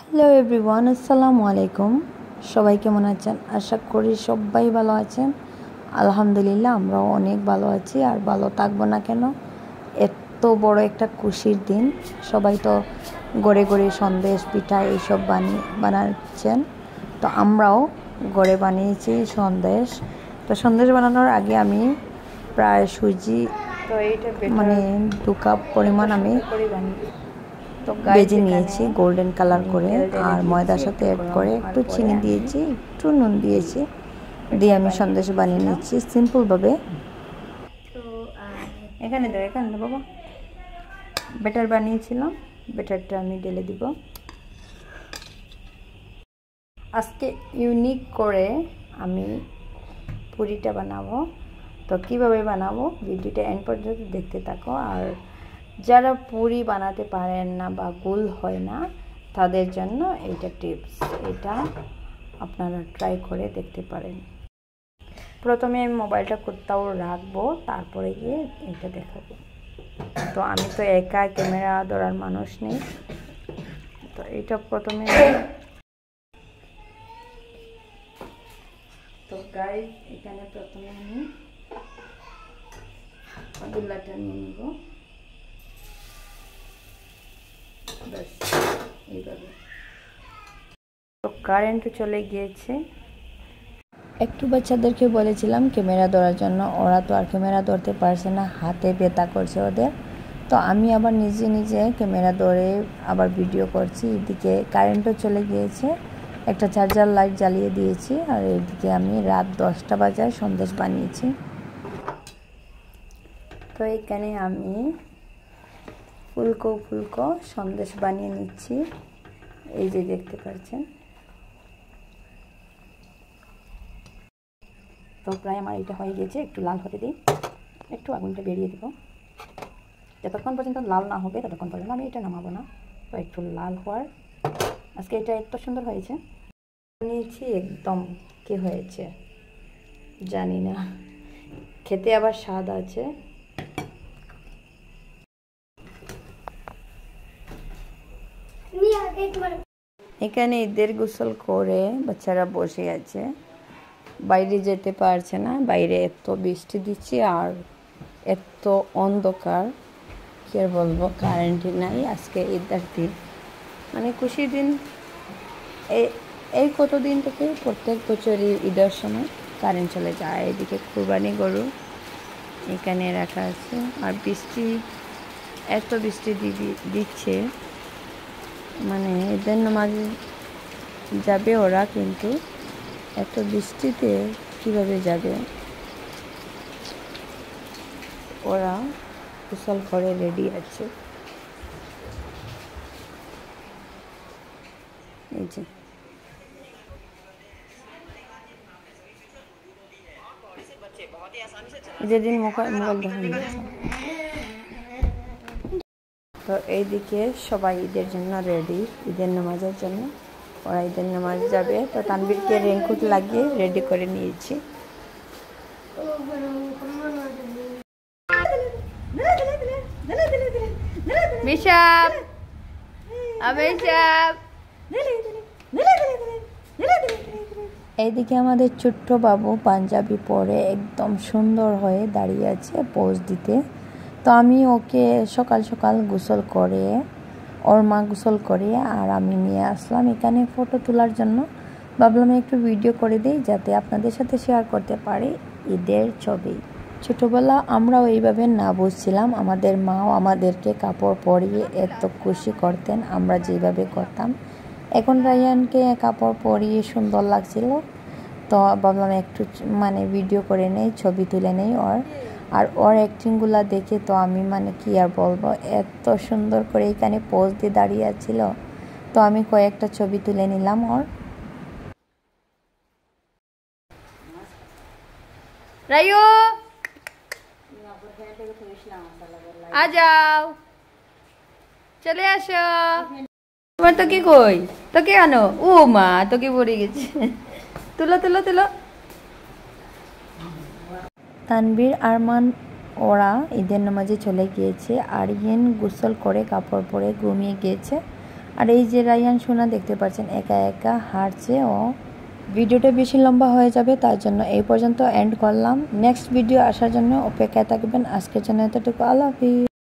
Hello everyone, আসসালামু আলাইকুম। সবাই কেমন আছেন? আশা করি সবাই ভালো আছেন। আলহামদুলিল্লাহ, আমরাও অনেক ভালো আছি, আর ভালো থাকবো না কেন। এত বড় একটা খুশির দিন, সবাই তো ঘরে ঘরে সন্দেশ পিঠা এইসব বানাচ্ছেন। তো আমরাও ঘরে বানিয়েছি সন্দেশ। তো সন্দেশ বানানোর আগে আমি প্রায় সুজি মানে 2 কাপ পরিমাণ আমি ভেজে নিয়েছি গোল্ডেন কালার করে, আর ময়দার সাথে অ্যাড করে একটু চিনি দিয়েছি, একটু নুন দিয়েছি, দিয়ে আমি সন্দেশ বানিয়ে নিচ্ছি সিম্পলভাবে। এখানে বাবা ব্যাটার বানিয়েছিলাম, ব্যাটারটা আমি ঢেলে দিব। আজকে ইউনিক করে আমি পুরিটা বানাবো। তো কীভাবে বানাবো ভিডিওটা এন্ড পর্যন্ত দেখতে থাকো। আর যারা পুরি বানাতে পারেন না বা গোল হয় না, তাদের জন্য এইটা টিপস, এটা আপনারা ট্রাই করে দেখতে পারেন। প্রথমে আমি মোবাইলটা কোথাও রাখবো, তারপরে গিয়ে এটা দেখাবো। তো আমি তো একা ক্যামেরা ধরার মানুষ নেই, তো এটা প্রথমে তো গাইস এখানে প্রথমে আমি পাতুলাটা নিয়ে নিব। এইভাবে তো কারেন্ট চলে গিয়েছে। একটু বাচ্চাদেরকে বলেছিলাম ক্যামেরা ধরার জন্য, ওরা তো আর ক্যামেরা ধরতে পারছে না, হাতে ব্যথা করছে ওদের। তো আমি আবার নিজে নিজে ক্যামেরা ধরে আবার ভিডিও করছি। এদিকে কারেন্টও চলে গিয়েছে, একটা চার্জার লাইট জ্বালিয়ে দিয়েছি, আর এদিকে আমি রাত 10টা বাজায় সন্দেশ বানিয়েছি। তো এখানে আমি ফুলকো ফুলকো সন্দেশ বানিয়ে নিচ্ছি, এই যে দেখতে পাচ্ছেন। তো প্রায় আমার এটা হয়ে গেছে, একটু লাল হতে দিই, একটু আগুনটা বেরিয়ে দেবো। যতক্ষণ পর্যন্ত লাল না হবে ততক্ষণ পর্যন্ত আমি এটা নামাবো না। তো একটু লাল হওয়ার, আজকে এটা এত সুন্দর হয়েছে নিয়েছি, একদম কি হয়েছে জানি না, খেতে আবার স্বাদ আছে। এখানে ঈদের গোসল করে বাচ্চারা বসে আছে, বাইরে যেতে পারছে না, বাইরে এত বৃষ্টি দিচ্ছে আর এত অন্ধকার, কি আর বলবো, কারেন্টই নাই। আজকে ঈদের দিন, মানে খুশির দিন। এই কতদিন থেকে প্রত্যেক বছরই ঈদের সময় কারেন্ট চলে যায়। এদিকে কুরবানি গরু এখানে রাখা আছে, আর বৃষ্টি, এত বৃষ্টি দিচ্ছে, মানে ঈদের নামাজে যাবে ওরা, কিন্তু এত বৃষ্টিতে কিভাবে যাবে ওরা। গোসল করে রেডি আছে, এই যে ঈদের দিন মোবাইল দেখানো। তো এইদিকে সবাই ঈদের জন্য রেডি, ঈদের নামাজের জন্য। ওরা ঈদের নামাজ যাবে, তো তানবীরকে রেইনকোট লাগিয়ে রেডি করে নিয়েছি। বিশাপ এইদিকে আমাদের ছোট্ট বাবু পাঞ্জাবি পরে একদম সুন্দর হয়ে দাঁড়িয়ে আছে পোজ দিতে। তো আমি ওকে সকাল সকাল গোসল করে, ওর মা গোসল করে, আর আমি নিয়ে আসলাম এখানে ফটো তোলার জন্য। ভাবলাম একটু ভিডিও করে দিই, যাতে আপনাদের সাথে শেয়ার করতে পারি ঈদের ছবি। ছোটোবেলা আমরাও এইভাবে না বুঝছিলাম, আমাদের মাও আমাদেরকে কাপড় পরিয়ে এত খুশি করতেন আমরা যেভাবে করতাম। এখন রায়ানকে কাপড় পরিয়ে সুন্দর লাগছিল, তো ভাবলাম একটু মানে ভিডিও করে নেই, ছবি তুলে নেই ওর। আর ওর অ্যাক্টিংগুলো দেখে তো আমি মানে কি আর বলবো, এত সুন্দর করে এখানে পোজ দিয়ে দাঁড়িয়ে ছিল। তো আমি কয়েকটা ছবি তুলে নিলাম ওর। রায়ু আ যাও, চলে আসো। তোমার তো কি কই, তোকে আনো, ও মা তোকে পড়ে গেছে, তুলো তুলো তুলো। তানবীর আরমান ওরা ঈদের নামাজে চলে গিয়েছে, আরিয়ান গোসল করে কাপড় পরে ঘুমিয়ে গিয়েছে, আর এই যে রায়ান সোনা দেখতে পাচ্ছেন একা একা হাঁটছে ও। ভিডিওটা বেশি লম্বা হয়ে যাবে, তার জন্য এই পর্যন্ত এন্ড করলাম। নেক্সট ভিডিও আসার জন্য অপেক্ষায় থাকবেন। আজকের জন্য এতটুকু। আল্লাহ হাফিজ।